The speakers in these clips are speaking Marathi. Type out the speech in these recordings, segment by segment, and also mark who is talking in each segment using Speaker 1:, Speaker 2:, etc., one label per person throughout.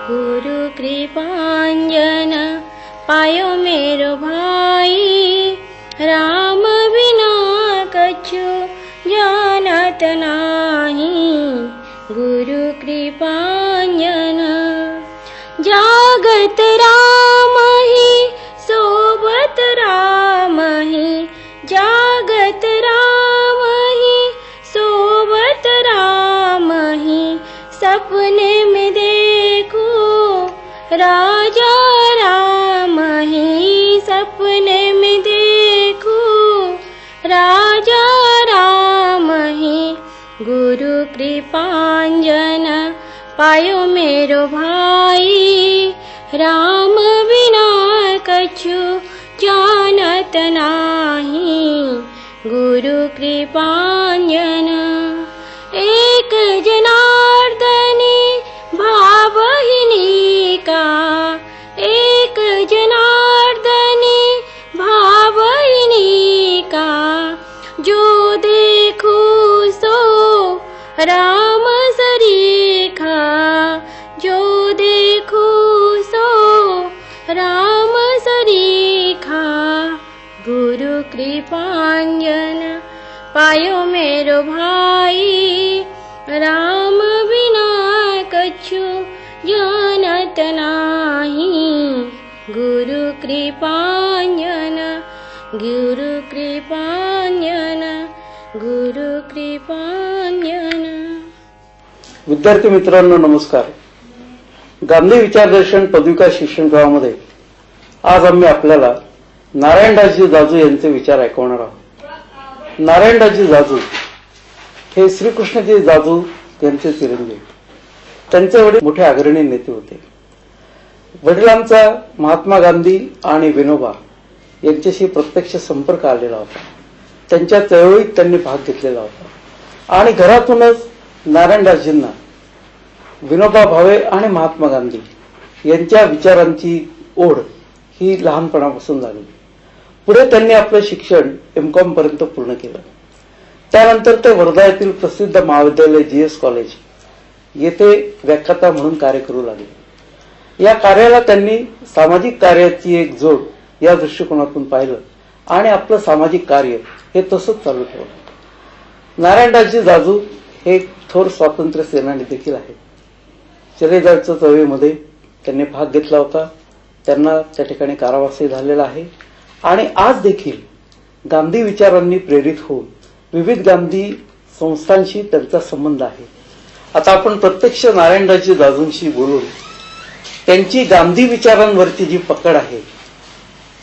Speaker 1: गुरु कृपांजन पायो मेरो भाई, राम बिना कछु जानत नाही। गुरु कृपांजन जागत राम ही सोबत राम ही, जागत राम ही सोबत राम ही। सपने में देखो राजा राम ही, सपने में देखो राजा राम ही। गुरु कृपांजन पायो मेरो भाई, राम बिना कछु जानत नाही। गुरु कृपांजन एक जनार्दनी भावहिनी का, एक जनार्दनी भावहिनी का। जो देखो सो राम सरीखा, जो देखो सो राम सरीखा। गुरु कृपांजन पायो मेरो भाई, राम बिना कछु जानत नाही। गुरु कृपांजन, गुरु कृपांजन, गुरु कृपांजन।
Speaker 2: विद्यार्थी मित्रांनो नमस्कार. गांधी विचारदर्शन पदविका शिक्षणक्रमामध्ये आज आम्ही आपल्याला नारायणदासजी जाजू यांचे विचार ऐकवणार आहोत. नारायणदासजी जाजू हे श्रीकृष्णजी जाजू यांचे चिरंजीव. त्यांचे वडील मोठे अग्रणी नेते होते. वडिलांचा महात्मा गांधी आणि विनोबा यांच्याशी प्रत्यक्ष संपर्क आलेला होता. त्यांच्या चळवळीत त्यांनी भाग घेतलेला होता आणि घरातूनच नारायणदासजींना विनोबा भावे आणि महात्मा गांधी यांच्या विचारांची ओढ ही लहानपणापासून लागली. पुढे त्यांनी आपलं शिक्षण एमकॉम पर्यंत पूर्ण केलं. त्यानंतर ते वर्धा येथील प्रसिद्ध महाविद्यालय जीएस कॉलेज येथे व्याख्याता म्हणून कार्य करू लागले. या कार्याला त्यांनी सामाजिक कार्याची एक जोड या दृष्टिकोनातून पाहिलं आणि आपलं सामाजिक कार्य हे तसंच चालू ठेवलं. नारायणदासजी जाजू हे थोर स्वातंत्र्य सेनानी देखील आहेत. चलेजावच्या चळवळीमध्ये त्यांनी भाग घेतला होता. त्यांना त्या ठिकाणी कारावासही झालेला आहे आणि आज देखील गांधी विचारांनी प्रेरित होऊन विविध गांधी संस्थांशी त्यांचा संबंध आहे. आता आपण प्रत्यक्ष नारायणदासजी जाजूंशी बोलून त्यांची गांधी विचारांवरची जी पकड आहे,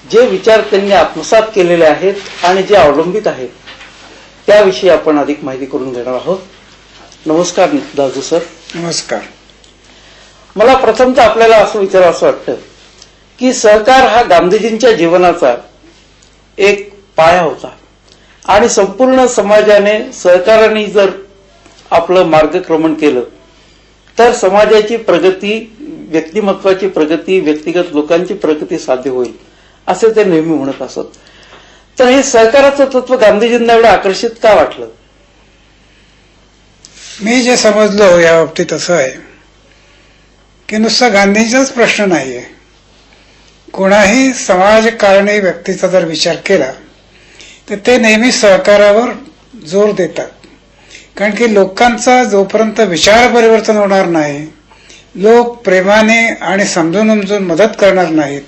Speaker 2: जे विचार त्यांनी आत्मसात केलेले आहेत आणि जे अवलंबित आहेत, त्याविषयी आपण अधिक माहिती करून घेणार आहोत. नमस्कार दाजू सर.
Speaker 3: नमस्कार.
Speaker 2: मला प्रथमतः आपल्याला असं विचारावं वाटतं की सहकार हा गांधीजींच्या जीवनाचा एक पाया होता आणि संपूर्ण समाजाने सहकाराने जर आपलं मार्गक्रमण केलं तर समाजाची प्रगती, व्यक्तिमत्वाची प्रगती, व्यक्तिगत लोकांची प्रगती साध्य होईल असे ते नेहमी म्हणत असत. तर हे सहकाराचं तत्व गांधीजींना एवढं आकर्षित का वाटलं?
Speaker 3: मी जे समजलो या बाबतीत असं आहे की नुसता गांधींचाच प्रश्न नाहीये. कोणाही समाजकारणी व्यक्तीचा जर विचार केला तर ते नेहमी सहकारावर जोर देतात. कारण की लोकांचा जोपर्यंत विचार परिवर्तन होणार नाही, लोक प्रेमाने आणि समजून उमजून मदत करणार नाहीत,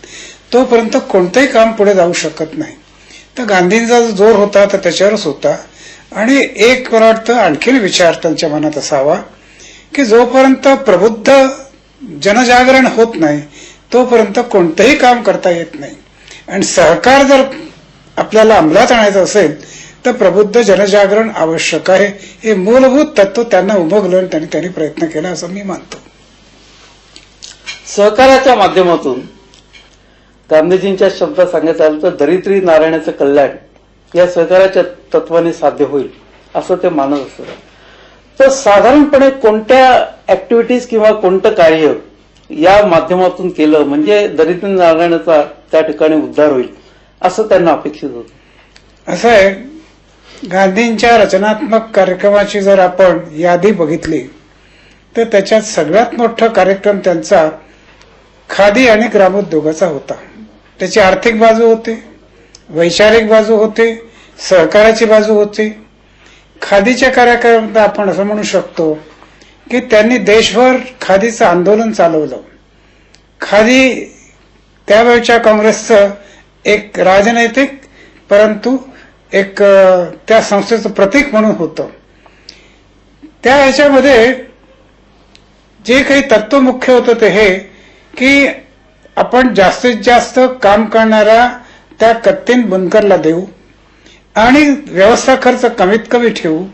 Speaker 3: तोपर्यंत कोणतंही काम पुढे जाऊ शकत नाही. तर गांधींचा जो जोर होता तर त्याच्यावरच होता. आणि एक मला वाटतं आणखीन विचार त्यांच्या मनात असावा की जोपर्यंत प्रबुद्ध जनजागरण होत नाही तोपर्यंत कोणतंही काम करता येत नाही. आणि सहकार जर आपल्याला अंमलात आणायचं असेल तर प्रबुद्ध जनजागरण आवश्यक आहे. हे मूलभूत तत्व त्यांना उमगलं आणि त्यांनी प्रयत्न केला असं मी मानतो.
Speaker 2: सहकाराच्या माध्यमातून गांधीजींच्या शब्दात सांगायचं झालं तर दरिद्री नारायणाचं कल्याण या सहकाराच्या तत्वाने साध्य होईल असं ते मानत असतात. तर साधारणपणे कोणत्या ऍक्टिव्हिटीज किंवा कोणतं कार्य या माध्यमातून केलं म्हणजे दरिद्री नारायणाचा त्या ठिकाणी उद्धार होईल असं त्यांना अपेक्षित होतं?
Speaker 3: असं आहे, गांधींच्या रचनात्मक कार्यक्रमाची जर आपण यादी बघितली तर त्याच्यात सगळ्यात मोठा कार्यक्रम त्यांचा खादी आणि ग्रामोद्योगाचा होता. त्याची आर्थिक बाजू होती, वैचारिक बाजू होती, सहकाराची बाजू होती. खादीच्या कार्यक्रमात आपण असं म्हणू शकतो की त्यांनी देशभर खादीचं आंदोलन चालवलं. खादी त्यावेळच्या काँग्रेसचं एक राजनैतिक परंतु एक त्या संस्थेचं प्रतीक म्हणून होतं. त्या ह्याच्यामध्ये जे काही तत्व मुख्य होतं ते हे की आपण जास्तीत जास्त काम करणारा त्या कत्तीन बुनकरला देऊ आणि व्यवस्था खर्च कमीत कमी ठेवू,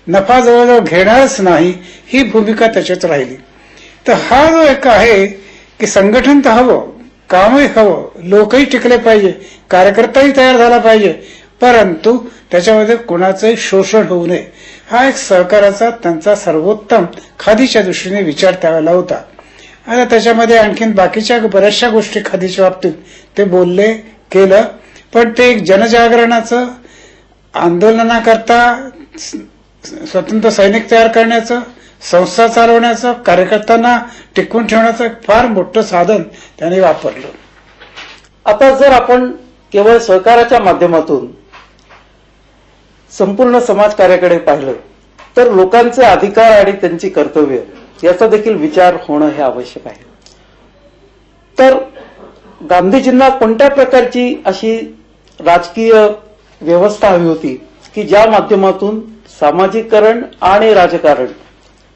Speaker 3: नफा जवळजवळ घेणारच नाही, ही भूमिका त्याच्यात राहिली. तर हा जो एक आहे की संघटन तर हवं, कामही हवं, लोकही टिकले पाहिजे, कार्यकर्ताही तयार झाला पाहिजे, परंतु त्याच्यामध्ये कोणाचंही शोषण होऊ नये, हा एक सहकाराचा त्यांचा सर्वोत्तम खादीच्या दृष्टीने विचार त्यावेळेला होता. आता त्याच्यामध्ये आणखीन बाकीच्या बऱ्याचशा गोष्टी खादीच्या बाबतीत ते बोलले, केलं, पण ते एक जनजागरणाचं, आंदोलनाकरता स्वतंत्र सैनिक तयार करण्याचं, संस्था चालवण्याचं, कार्यकर्त्यांना टिकवून ठेवण्याचं एक फार मोठं साधन त्यांनी वापरलं.
Speaker 2: आता जर आपण केवळ सहकाराच्या माध्यमातून संपूर्ण समाजकार्याकडे पाहिलं तर लोकांचे अधिकार आणि त्यांची कर्तव्य याचा देखील विचार होणं हे आवश्यक आहे. तर गांधीजींना कोणत्या प्रकारची अशी राजकीय व्यवस्था हवी होती की ज्या माध्यमातून सामाजिकरण आणि राजकारण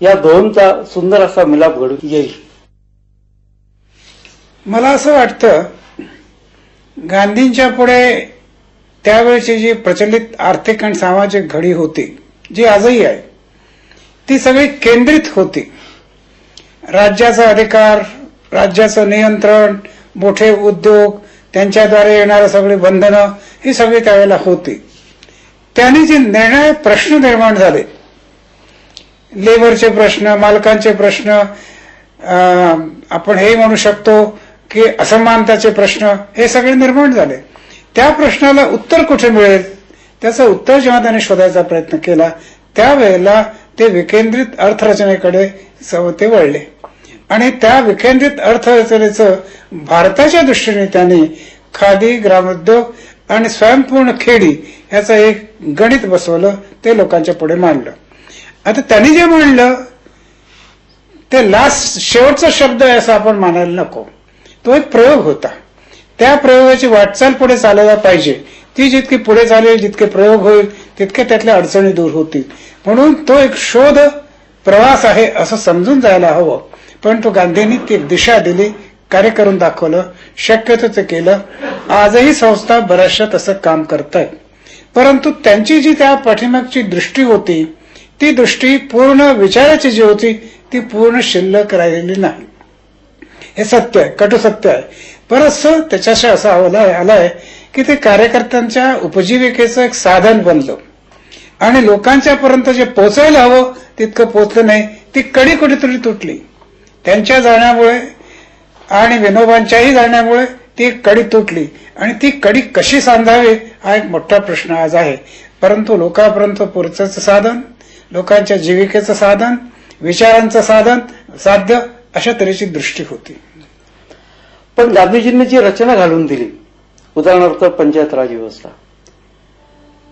Speaker 2: या दोनचा सुंदर असा मिलाप घडून येईल?
Speaker 3: मला असं वाटतं गांधींच्या पुढे त्यावेळची जी प्रचलित आर्थिक आणि सामाजिक घडी होती, जी आजही आहे, ती सगळी केंद्रित होती. राज्याचा अधिकार, राज्याचं नियंत्रण, मोठे उद्योग, त्यांच्याद्वारे येणारे सगळी बंधनं, ही सगळी त्यावेळेला होती. त्यांनी जे निर्णायक प्रश्न निर्माण झाले, लेबरचे प्रश्न, मालकांचे प्रश्न, आपण हे म्हणू शकतो की असमानताचे प्रश्न, हे सगळे निर्माण झाले. त्या प्रश्नाला उत्तर कुठे मिळेल, त्याचं उत्तर जेव्हा त्यांनी शोधायचा प्रयत्न केला त्यावेळेला ते विकेंद्रित अर्थरचनेकडे ते वळले आणि त्या विकेंद्रित अर्थरचनेचं भारताच्या दृष्टीने त्यांनी खादी, ग्रामोद्योग आणि स्वयंपूर्ण खेडी याचं एक गणित बसवलं, ते लोकांच्या पुढे मांडलं. आता त्यांनी जे मांडलं ते शेवटचा शब्द आहे असं आपण मानायला नको. तो एक प्रयोग होता. त्या प्रयोगाची वाटचाल पुढे चालायला पाहिजे. ती जितकी पुढे चालेल, जितके प्रयोग होईल, तितके त्यातल्या अडचणी दूर होतील. म्हणून तो एक शोध प्रवास आहे असं समजून जायला हवं. पण तो गांधींनी ती दिशा दिली, कार्य करून दाखवलं, शक्यतो ते केलं. आजही संस्था बऱ्याचशा तसं काम करतायत. परंतु त्यांची जी त्या पाठीमागची दृष्टी होती, ती दृष्टी पूर्ण विचाराची जी होती ती पूर्ण शिल्लक राहिलेली नाही. हे सत्य आहे, कटू सत्य आहे. परत त्याच्याशी असं आलाय की ते कार्यकर्त्यांच्या उपजीविकेचं एक साधन बनलं आणि लोकांच्या पर्यंत जे पोहोचायला हवं तितकं पोहोचलं नाही. ती कडी कुठेतरी तुटली. त्यांच्या जाण्यामुळे आणि विनोबांच्याही जाण्यामुळे ती कडी तुटली आणि ती कडी कशी सांधावी हा एक मोठा प्रश्न आज आहे. परंतु लोकांपर्यंत पोहोचायचं साधन, लोकांच्या जीविकेचं साधन, विचारांचं साधन साध्य, अशा तऱ्हेची दृष्टी होती.
Speaker 2: पण गांधीजींनी जी रचना घालून दिली, उदाहरणार्थ पंचायत राज व्यवस्था,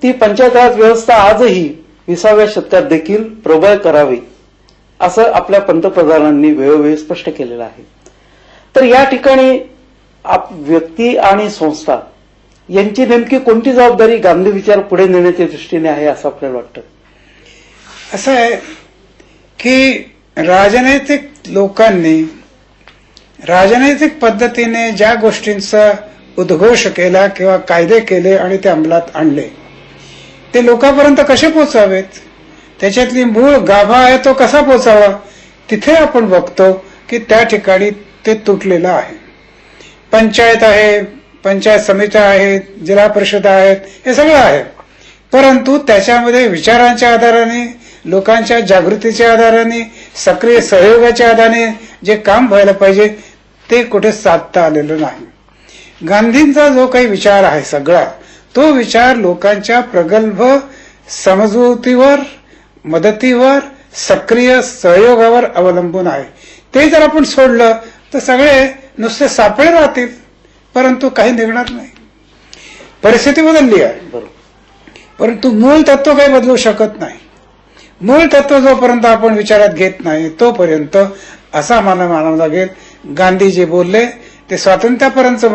Speaker 2: ती पंचायत राज व्यवस्था आजही 20व्या शतकात देखील प्रबळ करावी असं आपल्या पंतप्रधानांनी वेळोवेळी स्पष्ट केलेलं आहे. तर या ठिकाणी व्यक्ती आणि संस्था यांची नेमकी कोणती जबाबदारी गांधी विचार पुढे नेण्याच्या दृष्टीने आहे असं आपल्याला वाटतं?
Speaker 3: असं आहे की राजनैतिक लोकांनी राजनैतिक पद्धतीने ज्या गोष्टींचा उद्घोष केला किंवा कायदे केले आणि ते अंमलात आणले, ते लोकांपर्यंत कसे पोचावेत, त्याच्यातली मूळ गाभा आहे तो कसा पोचावा, तिथे आपण बघतो की त्या ठिकाणी ते तुटलेलं आहे. पंचायत आहे, पंचायत समित्या आहेत, जिल्हा परिषदा आहेत, हे सगळं आहे. परंतु त्याच्यामध्ये विचारांच्या आधाराने, लोकांच्या जागृतीच्या आधाराने, सक्रिय सहयोगाच्या आधाराने जे काम व्हायला पाहिजे ते कुठे साधता आलेलं नाही. गांधींचा जो काही विचार आहे सगळा, तो विचार लोकांच्या प्रगल्भ समजुतीवर, मदतीवर, सक्रिय सहयोगावर अवलंबून आहे. ते जर आपण सोडलं तर सगळे नुसते सापळे राहतील, परंतु काही निघणार नाही. परिस्थिती बदलली आहे,
Speaker 2: बरोबर.
Speaker 3: परंतु मूळ तत्व काही बदलू शकत नाही. मूळ तत्व जोपर्यंत आपण विचारात घेत नाही तोपर्यंत असा मला मानावं लागेल, गांधीजी बोलले ते स्वातंत्र्यापर्यंत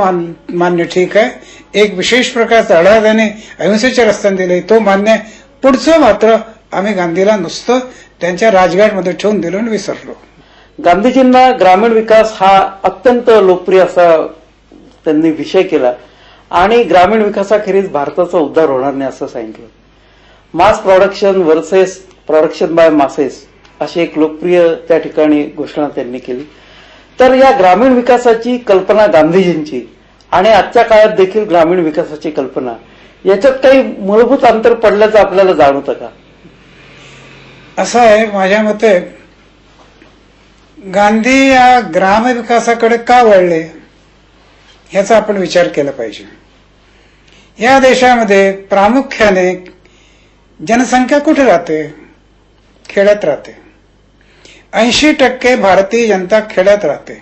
Speaker 3: मान्य ठीक आहे, एक विशेष प्रकारचा लढा त्याने अहिंसेच्या रस्त्याने दिले तो मान्य आहे, पुढचं मात्र आम्ही गांधीला नुसतं त्यांच्या राजघाटमध्ये ठेवून दिलं आणि विसरलो.
Speaker 2: गांधीजींना ग्रामीण विकास हा अत्यंत लोकप्रिय असा त्यांनी विषय केला आणि ग्रामीण विकासाखेरीज भारताचा उद्धार होणार नाही असं सांगितलं. Mass production versus production by masses अशी एक लोकप्रिय त्या ठिकाणी घोषणा त्यांनी केली. तर या ग्रामीण विकासाची कल्पना गांधीजींची आणि आजच्या काळात देखील ग्रामीण विकासाची कल्पना याच्यात काही मूलभूत अंतर पडल्याचं आपल्याला जाणवतं का?
Speaker 3: असं आहे, माझ्या मते गांधी या ग्रामविकासाकडे का वळले ह्याचा आपण विचार केला पाहिजे. या देशामध्ये प्रामुख्याने जनसंख्या कुठे राहते? खेड्यात राहते. 80% भारतीय जनता खेड्यात राहते.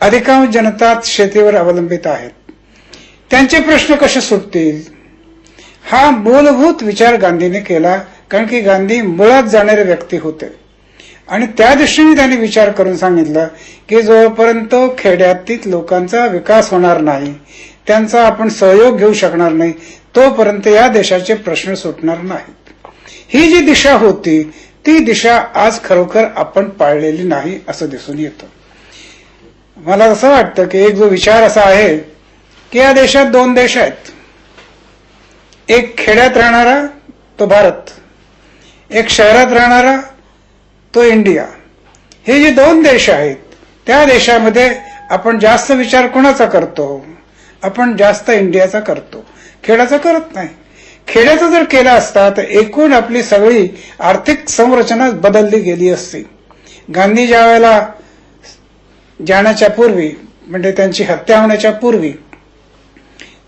Speaker 3: अधिकांश जनता शेतीवर अवलंबित आहेत. त्यांचे प्रश्न कसे सुटतील हा मूलभूत विचार गांधीने केला, कारण की गांधी मुळात जाणारे व्यक्ती होते आणि त्या दृष्टीने त्यांनी विचार करून सांगितलं की जोपर्यंत खेड्यातील लोकांचा विकास होणार नाही, त्यांचा आपण सहयोग घेऊ शकणार नाही, तोपर्यंत या देशाचे प्रश्न सुटणार नाहीत. ही जी दिशा होती ती दिशा आज खरोखर आपण पाळलेली नाही असं दिसून येतं. मला असं वाटतं की एक जो विचार असा आहे की या देशात 2 देश आहेत, एक खेड्यात राहणारा तो भारत, एक शहरात राहणारा तो इंडिया. हे जे 2 देश आहेत त्या देशामध्ये आपण जास्त विचार कोणाचा करतो? आपण जास्त इंडियाचा करतो, खेड्याचा करत नाही. खेड्याचा जर केला असता तर एकूण आपली सगळी आर्थिक संरचना बदलली गेली असती. गांधी ज्या वेळेला जाण्याच्या पूर्वी म्हणजे त्यांची हत्या होण्याच्या पूर्वी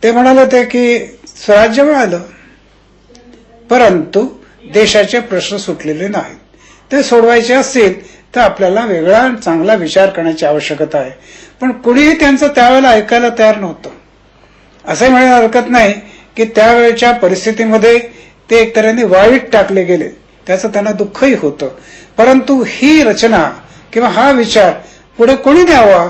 Speaker 3: ते म्हणाले होते की स्वराज्य मिळालं, परंतु देशाचे प्रश्न सुटलेले नाहीत. ते सोडवायचे असतील तर आपल्याला वेगळा चांगला विचार करण्याची आवश्यकता आहे. पण कुणीही त्यांचं त्यावेळेला ऐकायला तयार नव्हतं. असं म्हणायला हरकत नाही की त्यावेळेच्या परिस्थितीमध्ये ते एक तऱ्हेने वाळीत टाकले गेले, त्याचं त्यांना दुःखही होतं. परंतु ही रचना किंवा हा विचार पुढे कोणी द्यावा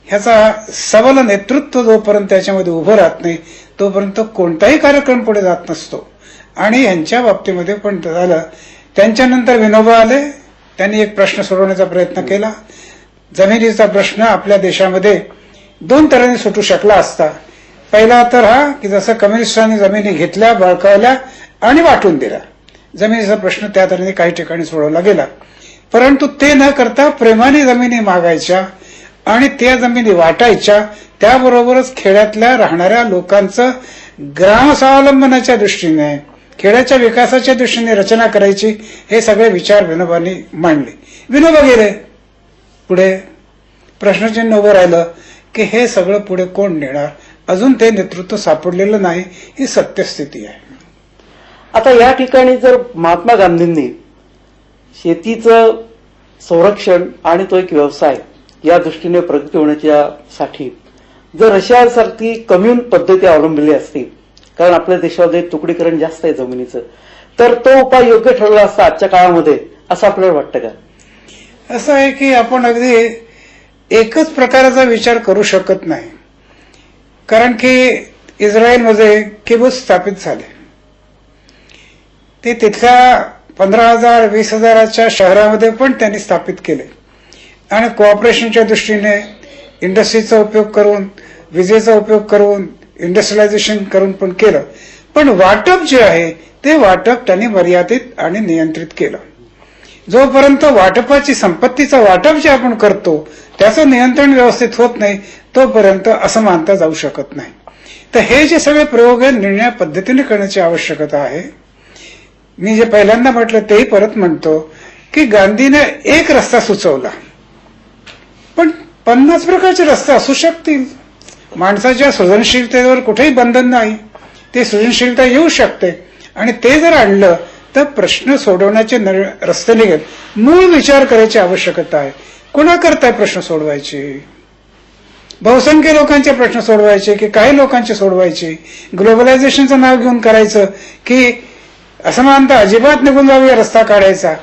Speaker 3: ह्याचा सबल नेतृत्व जोपर्यंत त्याच्यामध्ये उभं राहत नाही तोपर्यंत कोणताही कार्यक्रम पुढे जात नसतो. आणि ह्यांच्या बाबतीमध्ये पण झालं. त्यांच्यानंतर विनोबा आले, त्यांनी एक प्रश्न सोडवण्याचा प्रयत्न केला. जमिनीचा प्रश्न आपल्या देशामध्ये 2 तऱ्हेने सुटू शकला असता. पहिला तर हा की जसं कम्युनिस्टांनी जमिनी घेतल्या, बळकावल्या आणि वाटून दिल्या, जमिनीचा प्रश्न त्या तऱ्हेने काही ठिकाणी सोडवला गेला. परंतु ते न करता प्रेमाने जमिनी मागायच्या आणि त्या जमिनी वाटायच्या, त्याबरोबरच खेड्यातल्या राहणाऱ्या लोकांचं ग्राम स्वावलंबनाच्या दृष्टीने, खेड्याच्या विकासाच्या दृष्टीने रचना करायची, हे सगळे विचार विनोबांनी मांडले. विनोबा गेले, पुढे प्रश्नचिन्ह उभं राहिलं की हे सगळं पुढे कोण नेणार? अजून ते नेतृत्व सापडलेलं नाही, ही सत्यस्थिती आहे.
Speaker 2: आता या ठिकाणी जर महात्मा गांधींनी शेतीचं संरक्षण आणि तो एक व्यवसाय या दृष्टीने प्रगती होण्याच्यासाठी जर रशियासारखी कम्युन पद्धती अवलंबली असती, कारण आपल्या देशामध्ये तुकडीकरण जास्त आहे जमिनीचं, तर तो उपाय योग्य ठरला असता आजच्या काळामध्ये, असं आपल्याला वाटतं का?
Speaker 3: असं आहे की आपण अगदी एकच प्रकाराचा विचार करू शकत नाही, कारण की इस्रायलमध्ये किबुत्झ स्थापित झाले. ते तिथल्या 15,000 20,000च्या शहरामध्ये पण त्यांनी स्थापित केले आणि कोऑपरेशनच्या दृष्टीने इंडस्ट्रीचा उपयोग करून, विजेचा उपयोग करून, इंडस्ट्रियलायझेशन करून पण केलं. पण वाटप जे आहे ते वाटप त्यांनी मर्यादित आणि नियंत्रित केलं. जोपर्यंत वाटपाची संपत्तीचं वाटप जे आपण करतो त्याचं नियंत्रण व्यवस्थित होत नाही तोपर्यंत असं मानता जाऊ शकत नाही. तर हे जे सगळे प्रयोग आहे निर्णय पद्धतीने करण्याची आवश्यकता आहे. मी जे पहिल्यांदा म्हटलं तेही परत म्हणतो की गांधीने एक रस्ता सुचवला, पण 50 प्रकारचे रस्ते असू शकतील. माणसाच्या सृजनशीलतेवर कुठेही बंधन नाही, ते सृजनशीलता येऊ शकते आणि ते जर आणलं तर प्रश्न सोडवण्याचे रस्ते निघेल. मूळ विचार करायची आवश्यकता आहे. कोणाकरता प्रश्न सोडवायचे? बहुसंख्य लोकांचे प्रश्न सोडवायचे की काही लोकांचे सोडवायचे, ग्लोबलायझेशनचं नाव घेऊन करायचं की असमानता अजिबात निघून जावी रस्ता काढायचा,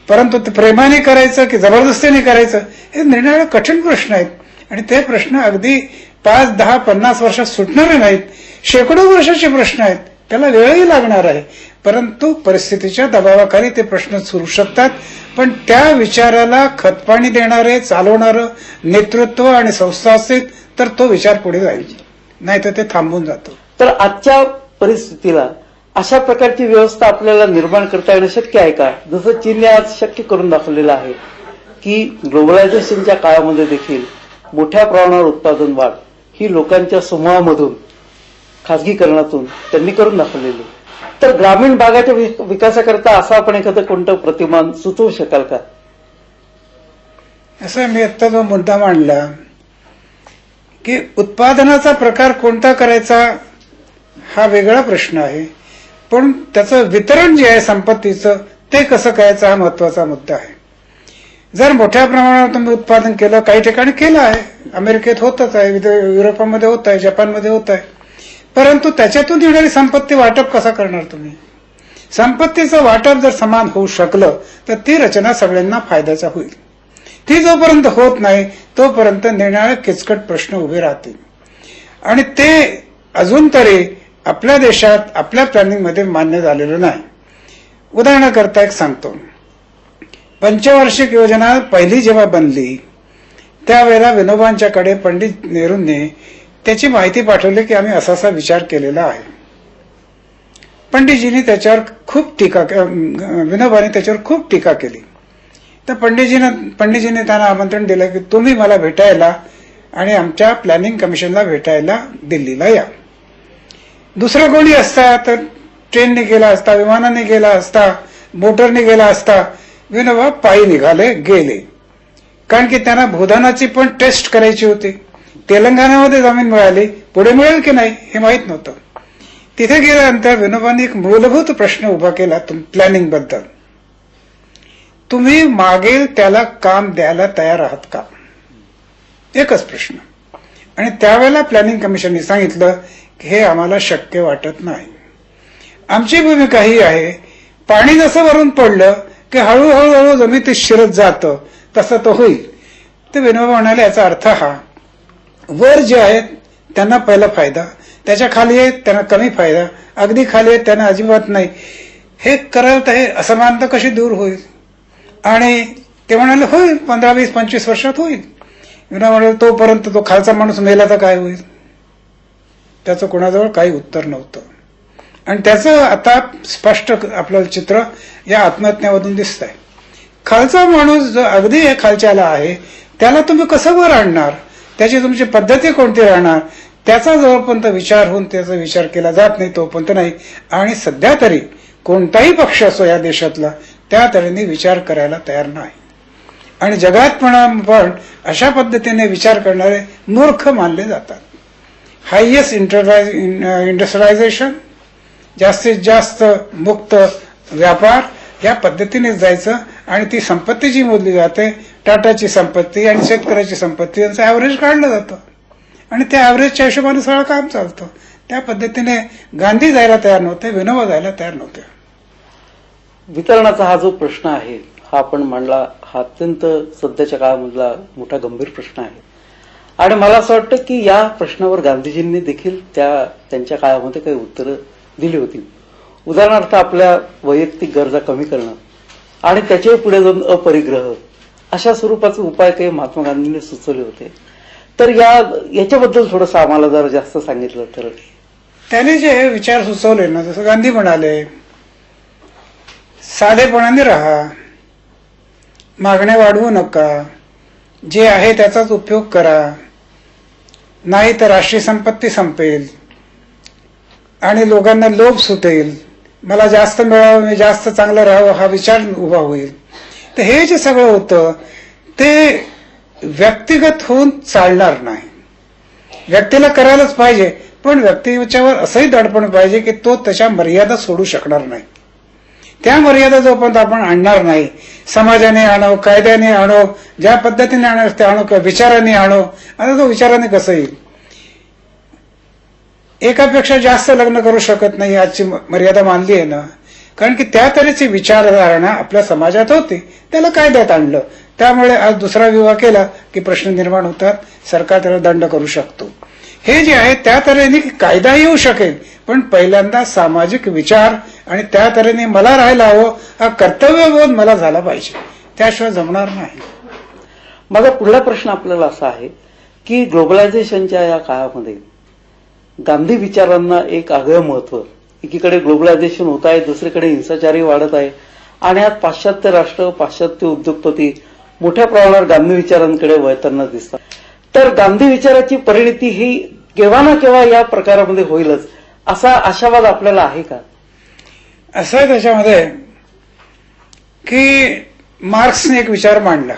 Speaker 3: परंतु ते प्रेमाने करायचं की जबरदस्तीने करायचं, हे निर्णय कठीण प्रश्न आहेत. आणि ते प्रश्न अगदी 5, 10, 50 वर्षात सुटणारे नाहीत, शेकडो वर्षाचे प्रश्न आहेत. त्याला वेळही लागणार आहे, परंतु परिस्थितीच्या दबावाखाली ते प्रश्न सुरू शकतात. पण त्या विचाराला खतपाणी देणारे चालवणारं नेतृत्व आणि संस्था असेल तर तो विचार पुढे जाईल, नाही तर ते थांबून जातो.
Speaker 2: तर आजच्या परिस्थितीला अशा प्रकारची व्यवस्था आपल्याला निर्माण करता येणं शक्य आहे का? जसं चीनने आज शक्य करून दाखवलेलं आहे की ग्लोबलायझेशनच्या काळामध्ये देखील मोठ्या प्रमाणावर उत्पादन वाढ ही लोकांच्या समूहामधून, खासगीकरणातून त्यांनी करून दाखवलेली. तर ग्रामीण भागाच्या विकासाकरता असं आपण एखादं कोणतं प्रतिमान सुचवू शकाल का?
Speaker 3: असं मी आत्ता जो मुद्दा मांडला की उत्पादनाचा प्रकार कोणता करायचा हा वेगळा प्रश्न आहे, पण त्याचं वितरण जे आहे संपत्तीचं ते कसं करायचं हा महत्वाचा मुद्दा आहे. जर मोठ्या प्रमाणावर तुम्ही उत्पादन केलं, काही ठिकाणी केलं आहे, अमेरिकेत होतच आहे, युरोपामध्ये होत आहे, जपानमध्ये होत आहे, परंतु त्याच्यातून येणारी संपत्ती वाटप कसा करणार तुम्ही? संपत्तीचं वाटप जर समान होऊ शकलं तर ती रचना सगळ्यांना फायद्याचा होईल. ती जोपर्यंत होत नाही तोपर्यंत निर्णायक किचकट प्रश्न उभे राहतील. आणि ते अजून तरी आपल्या देशात आपल्या प्लॅनिंगमध्ये मान्य झालेलं नाही. उदाहरणाकरता एक सांगतो, पंचवार्षिक योजना पहिली जेव्हा बनली त्यावेळेला विनोबांच्याकडे पंडित नेहरूंनी त्याची माहिती पाठवली की आम्ही असा असा विचार केलेला आहे. पंडितजींनी त्याच्यावर खूप विनोबांनी त्याच्यावर खूप टीका केली. तर पंडितजीने त्यांना आमंत्रण दिलं की तुम्ही मला भेटायला आणि आमच्या प्लॅनिंग कमिशनला भेटायला दिल्लीला या. दुसरं कोणी असता तर ट्रेनने गेला असता, विमानाने गेला असता, मोटरने गेला असता, विनोबा पायी निघाले गेले, कारण की त्यांना भूदानाची पण टेस्ट करायची होती. तेलंगणामध्ये जमीन मिळाली, पुढे मिळेल की नाही हे माहीत नव्हतं. तिथे गेल्यानंतर विनोबांनी एक मूलभूत प्रश्न उभा केला प्लॅनिंग बद्दल, तुम्ही मागेल त्याला काम द्यायला तयार आहात का? एकच प्रश्न. आणि त्यावेळेला प्लॅनिंग कमिशनने सांगितलं की हे आम्हाला शक्य वाटत नाही. आमची भूमिका ही आहे, पाणी जसं वरून पडलं की हळूहळू जमिनीत शिरत जातं तसं तो होईल. ते विनोबा म्हणाले याचा अर्थ हा, वर जे आहेत त्यांना पहिला फायदा, त्याच्या खाली आहेत त्यांना कमी फायदा, अगदी खाली आहेत त्यांना अजिबात नाही. हे करत आहे असमानता कशी दूर होईल? आणि ते म्हणाले होईल 15, 20, 25 वर्षात होईल. विनोबा म्हणाले तोपर्यंत तो खालचा माणूस मेला तर काय होईल? त्याचं कोणाजवळ काही उत्तर नव्हतं. आणि त्याचं आता स्पष्ट आपल्याला चित्र या आत्महत्येमधून दिसत आहे. खालचा माणूस जो अगदी खालच्याला आहे त्याला तुम्ही कसं वर आणणार, त्याची तुमची पद्धती कोणती राहणार, त्याचा जोपर्यंत विचार होऊन त्याचा विचार केला जात नाही तोपर्यंत नाही. आणि सध्या तरी कोणताही पक्ष असो या देशातला त्या तऱ्हेने विचार करायला तयार नाही. आणि जगात पण अशा पद्धतीने विचार करणारे मूर्ख मानले जातात. हायएस्ट इंडस्ट्रियलायझेशन, जास्तीत जास्त मुक्त व्यापार या पद्धतीने जायचं आणि ती संपत्ती जी मोजली जाते, टाटाची संपत्ती आणि शेतकऱ्याची संपत्ती यांचं ऍव्हरेज काढलं जातं आणि त्या ऍव्हरेजच्या हिशोबाने सगळं काम चालतं. त्या पद्धतीने गांधी जायला तयार नव्हते, विनोबा जायला तयार नव्हते.
Speaker 2: वितरणाचा हा जो प्रश्न आहे हा आपण मांडला, हा अत्यंत सध्याच्या काळामधला मोठा गंभीर प्रश्न आहे. आणि मला असं वाटतं की या प्रश्नावर गांधीजींनी देखील त्यांच्या काळामध्ये काही उत्तरं दिली होती. उदाहरणार्थ आपल्या वैयक्तिक गरजा कमी करणं आणि त्याच्या पुढे जाऊन अपरिग्रह अशा स्वरूपाचे उपाय काही महात्मा गांधींनी सुचवले होते. तर याच्याबद्दल थोडंसं आम्हाला जर जास्त सांगितलं तर.
Speaker 3: त्याने जे विचार सुचवले ना, जसं गांधी म्हणाले साधेपणाने राहा, मागण्या वाढवू नका, जे आहे त्याचाच उपयोग करा, नाही तर राष्ट्रीय संपत्ती संपेल आणि लोकांना लोभ सुटेल, मला जास्त मिळावं, मी जास्त चांगलं राहावं हा विचार उभा होईल. तर हे जे सगळं होतं ते व्यक्तिगत होऊन चालणार नाही. व्यक्तीला करायलाच पाहिजे, पण व्यक्तीच्यावर असंही दडपण पाहिजे की तो त्याच्या मर्यादा सोडू शकणार नाही. त्या मर्यादा जोपर्यंत आपण आणणार नाही, समाजाने आणो, कायद्याने आणो, ज्या पद्धतीने आणो ते आणो, किंवा विचाराने आणो. आता तो विचाराने कसं येईल? एकापेक्षा जास्त लग्न करू शकत नाही, आजची मर्यादा मानली आहे ना. कारण की त्या तऱ्हेची विचारधारणा आपल्या समाजात होती, त्याला कायद्यात आणलं. त्यामुळे आज दुसरा विवाह केला की प्रश्न निर्माण होतात, सरकार त्याला दंड करू शकतो. हे जे आहे त्या तऱ्हेने कायदा येऊ शकेल, पण पहिल्यांदा सामाजिक विचार आणि त्या तऱ्हेने मला राहायला हवं, हा कर्तव्यबोध मला झाला पाहिजे, त्याशिवाय जमणार नाही.
Speaker 2: माझा पुढला प्रश्न आपल्याला असा आहे की ग्लोबलायझेशनच्या या काळामध्ये गांधी विचारांना एक आगळं महत्व. एकीकडे ग्लोबलायझेशन होत आहे, दुसरीकडे हिंसाचारही वाढत आहे आणि आज पाश्चात्य राष्ट्र, पाश्चात्य उद्योगपती मोठ्या प्रमाणावर गांधी विचारांकडे वळताना दिसतात. तर गांधी विचाराची परिणती ही केव्हा ना केव्हा या प्रकारामध्ये होईलच, असा आशावाद आपल्याला आहे का?
Speaker 3: असं आहे त्याच्यामध्ये की मार्क्सने एक विचार मांडला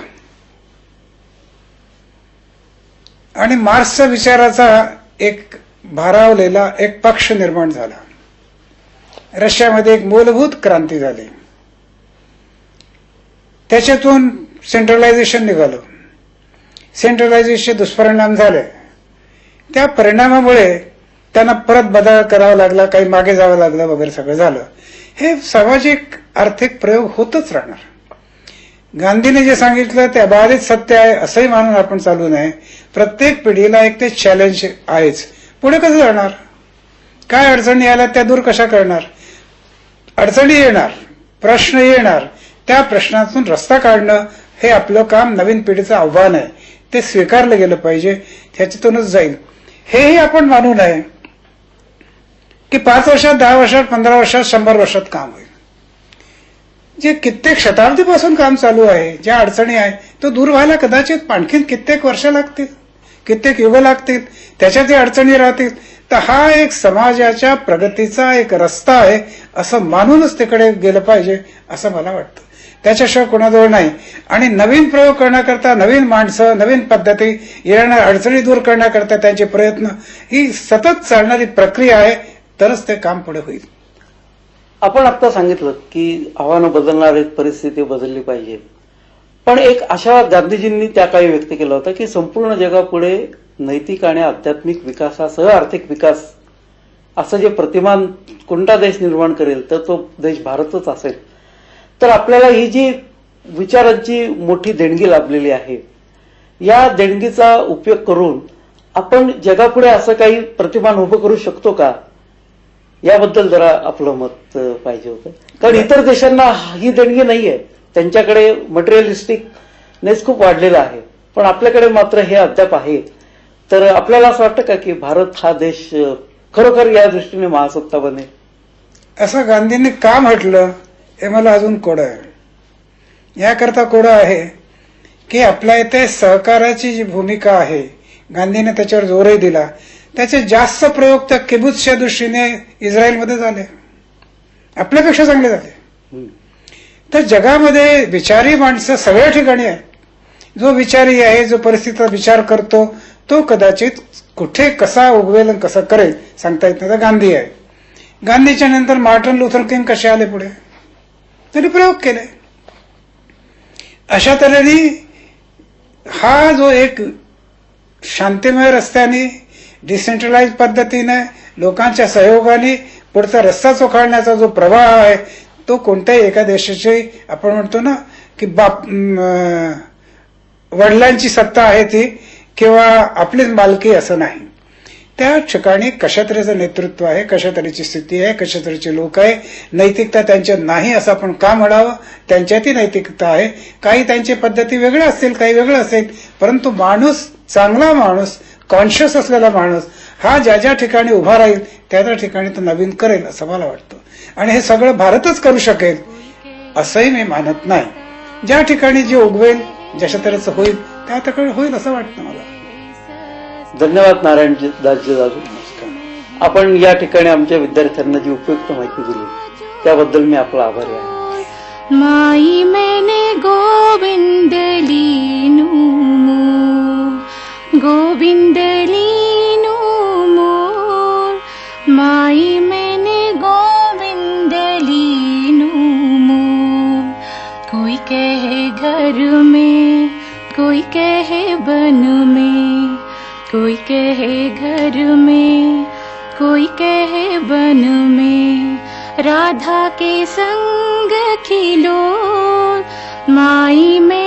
Speaker 3: आणि मार्क्सच्या विचाराचा एक भारावलेला एक पक्ष निर्माण झाला. रशियामध्ये एक मूलभूत क्रांती झाली, त्याच्यातून सेंट्रलायझेशन निघालं. सेंट्रलायझेशनचे दुष्परिणाम झाले. त्या परिणामामुळे त्यांना परत बदल करावा लागला, काही मागे जावं लागलं वगैरे सगळं झालं. हे सामाजिक आर्थिक प्रयोग होतच राहणार. गांधीने जे सांगितलं ते अबाधित सत्य आहे असंही मानून आपण चालू नये. प्रत्येक पिढीला एक ते चॅलेंज आहेच. पुढे कसं जाणार? काय अडचणी आल्या त्या दूर कशा करणार? अडचणी येणार, प्रश्न येणार, त्या प्रश्नातून रस्ता काढणं हे आपलं काम, नवीन पिढीचं आव्हान आहे. ते स्वीकारलं गेलं पाहिजे, त्याच्यातूनच जाईल. हेही आपण मानू नये की 5 वर्षात, 10 वर्षात, 15 वर्षात, 100 वर्षात काम होईल. जे कित्येक शताब्दीपासून काम चालू आहे, ज्या अडचणी आहेत, तो दूर व्हायला कदाचित आणखीन कित्येक वर्ष लागतील, कित्येक युग लागतील, त्याच्यात अडचणी राहतील. तर हा एक समाजाच्या प्रगतीचा एक रस्ता आहे असं मानूनच तिकडे गेलं पाहिजे असं मला वाटतं. त्याच्याशिवाय कोणाजवळ नाही. आणि नवीन प्रयोग करण्याकरता नवीन माणसं, नवीन पद्धती, येणाऱ्या अडचणी दूर करण्याकरता त्यांचे प्रयत्न, ही सतत चालणारी प्रक्रिया आहे, तरच ते काम पुढे होईल.
Speaker 2: आपण आता सांगितलं की आव्हानं बदलणार आहेत, परिस्थिती बदलली पाहिजे. पण एक आशावाद गांधीजींनी त्या काळी व्यक्त केला होता की संपूर्ण जगापुढे नैतिक आणि आध्यात्मिक विकासासह आर्थिक विकास असं जे प्रतिमान कोणता देश निर्माण करेल तर तो देश भारतच असेल. तर आपल्याला ही जी विचारांची मोठी देणगी लाभलेली आहे, या देणगीचा उपयोग करून आपण जगापुढे असं काही प्रतिमान उभं करू शकतो का, याबद्दल जरा आपलं मत पाहिजे होतं. कारण इतर देशांना ही देणगी नाहीये, त्यांच्याकडे मटेरियलिस्टिकनेस खूप वाढलेला आहे, पण आपल्याकडे मात्र हे अद्याप आहे. तर आपल्याला असं वाटतं का की भारत हा देश खरोखर या दृष्टीने महासत्ता बनेल?
Speaker 3: असं गांधींनी का म्हटलं हे मला अजून कोडं आहे. याकरता कोडं आहे की आपल्या इथे सहकाराची जी भूमिका आहे, गांधीने त्याच्यावर जोरही दिला. त्याचे जास्त प्रयोग त्या किबुत्सच्या दृष्टीने इस्रायलमध्ये झाले, आपल्यापेक्षा चांगले झाले. तर जगामध्ये विचारी माणसं सगळ्या ठिकाणी आहेत. जो विचारी आहे, जो परिस्थितीचा विचार करतो, तो कदाचित कुठे कसा उगवेल आणि कसं करेल सांगता येत नाही. तर गांधी आहे. गांधीच्या नंतर मार्टिन लुथर किंग कसे आले पुढे, त्यांनी प्रयोग केले. अशा तऱ्हेने हा जो एक शांतिमय रस्त्याने, डिसेंट्रलाइज पद्धतीने, लोकांच्या सहयोगाने पुढचा रस्ता चोखाळण्याचा जो प्रवाह आहे, तो कोणत्याही एका देशाची, आपण म्हणतो ना की वडिलांची सत्ता आहे ती, किंवा आपलीच मालकी असं नाही. त्या ठिकाणी कशा तऱ्हेचं नेतृत्व आहे, कशा तऱ्हेची स्थिती आहे, कशा तऱ्हेचे लोक आहे, नैतिकता त्यांच्यात नाही असं आपण का म्हणावं? त्यांच्यातही नैतिकता आहे. काही त्यांची पद्धती वेगळ्या असतील, काही वेगळं असेल, परंतु माणूस, चांगला माणूस, कॉन्शियस असलेला माणूस हा ज्या ज्या ठिकाणी उभा राहील त्या त्या ठिकाणी तो नवीन करेल असं मला वाटतं. आणि हे सगळं भारतच करू शकेल असंही मी मानत नाही. ज्या ठिकाणी जे उगवेल, जशा तऱ्हेचं होईल त्या ठिकाणी होईल असं वाटतं मला.
Speaker 2: धन्यवाद नारायण दासजी दादू. आपण या ठिकाणी आमच्या विद्यार्थ्यांना जी उपयुक्त माहिती दिली त्याबद्दल मी आपला आभारी आहे.
Speaker 1: माई मैंने गोविंद लीनू मोर, गोविंद लीनू मोर, माई मैंने गोविंद लीनू में, कोई कहे बन में, कोई कहे घर में, कोई कहे बन में। राधा के संग खिलो, माई में